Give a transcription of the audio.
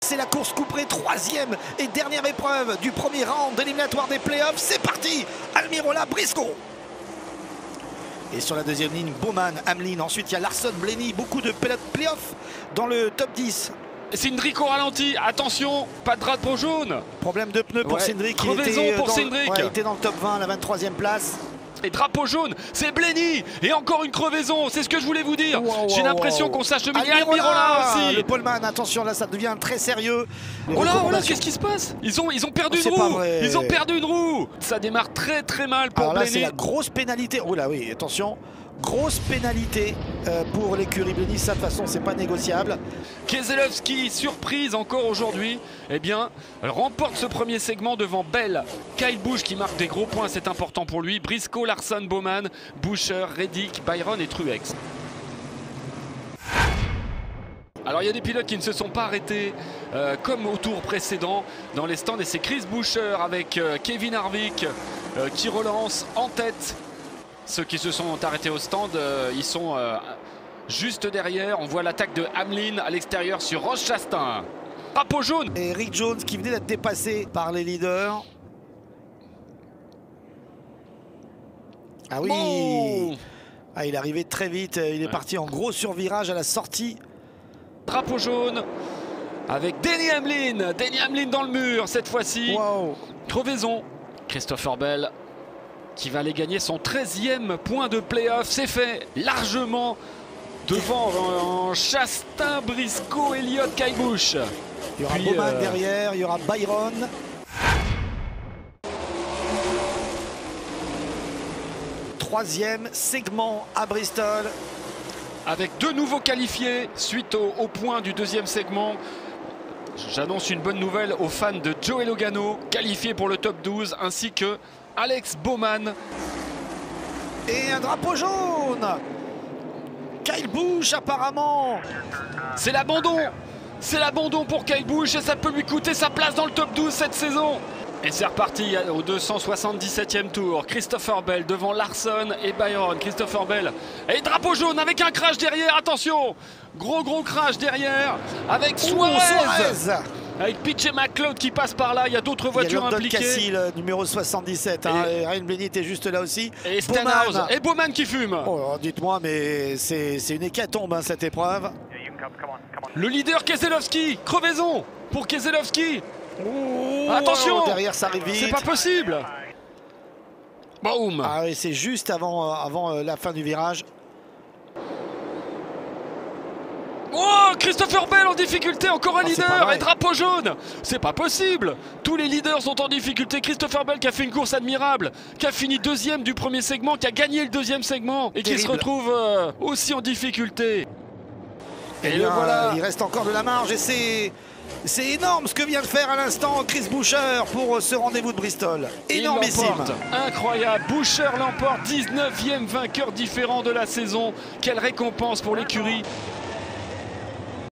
C'est la course couperée, troisième et dernière épreuve du premier round éliminatoire des playoffs. C'est parti, Almirola, Briscoe. Et sur la deuxième ligne, Bowman, Hamlin. Ensuite, il y a Larson, Blaney. Beaucoup de playoffs dans le top 10. Cindric au ralenti, attention, pas de drapeau jaune. Problème de pneus pour Cindric. Crevaison pour Cindric. Il était dans le top 20 à la 23e place. Et drapeau jaune, c'est Blaney. Et encore une crevaison, c'est ce que je voulais vous dire. J'ai l'impression qu'on s'achemine. Almirola aussi. Le poleman, attention, là ça devient très sérieux. Oh là, qu'est-ce qui se passe? Ils ont perdu une roue. Ils ont perdu une roue. Ça démarre très très mal pour Blaney. Là c'est la grosse pénalité. Oh là oui, attention. Grosse pénalité pour l'écurie Blaney, ça de toute façon c'est pas négociable. Keselowski, surprise encore aujourd'hui, eh bien, remporte ce premier segment devant Bell. Kyle Busch qui marque des gros points, c'est important pour lui. Briscoe, Larson, Bowman, Buescher, Reddick, Byron et Truex. Alors il y a des pilotes qui ne se sont pas arrêtés comme au tour précédent dans les stands et c'est Chris Buescher avec Kevin Harvick qui relance en tête. Ceux qui se sont arrêtés au stand, ils sont juste derrière. On voit l'attaque de Hamlin à l'extérieur sur Ross Chastain. Drapeau jaune. Et Rick Jones qui venait d'être dépassé par les leaders. Ah oui. Oh, ah, il est arrivé très vite. Il est parti en gros survirage à la sortie. Drapeau jaune avec Denny Hamlin. Denny Hamlin dans le mur cette fois-ci. Wow. Crevaison. Christopher Bell qui va aller gagner son 13e point de playoff. C'est fait largement devant Chastain, Briscoe, Elliott, Kyle Busch. Il y aura Bowman derrière, il y aura Byron. Troisième segment à Bristol. Avec deux nouveaux qualifiés suite au point du deuxième segment. J'annonce une bonne nouvelle aux fans de Joey Logano, qualifié pour le top 12, ainsi que Alex Bowman. Et un drapeau jaune. Kyle Busch apparemment. C'est l'abandon. C'est l'abandon pour Kyle Busch et ça peut lui coûter sa place dans le top 12 cette saison. Et c'est reparti au 277e tour. Christopher Bell devant Larson et Byron. Christopher Bell et drapeau jaune avec un crash derrière. Attention, gros crash derrière avec Suarez. Avec PJ McLeod qui passe par là, il y a d'autres voitures impliquées. Cassie, le numéro 77, Ryan Blaney était juste là aussi. Et Stenhouse et Bowman qui fume. Oh, dites-moi, mais c'est une hécatombe cette épreuve. Le leader Keselowski, crevaison pour Keselowski. Oh, attention, derrière ça arrive vite. C'est pas possible. Boum. Ah oui, c'est juste avant la fin du virage. Oh, Christopher Bell en difficulté, encore un leader et drapeau jaune. C'est pas possible. Tous les leaders sont en difficulté. Christopher Bell qui a fait une course admirable, qui a fini deuxième du premier segment, qui a gagné le deuxième segment et qui se retrouve aussi en difficulté. Et bien, voilà. Il reste encore de la marge et c'est énorme ce que vient de faire à l'instant Chris Buescher pour ce rendez-vous de Bristol. Énormissime. Incroyable. Buescher l'emporte, 19e vainqueur différent de la saison. Quelle récompense pour l'écurie.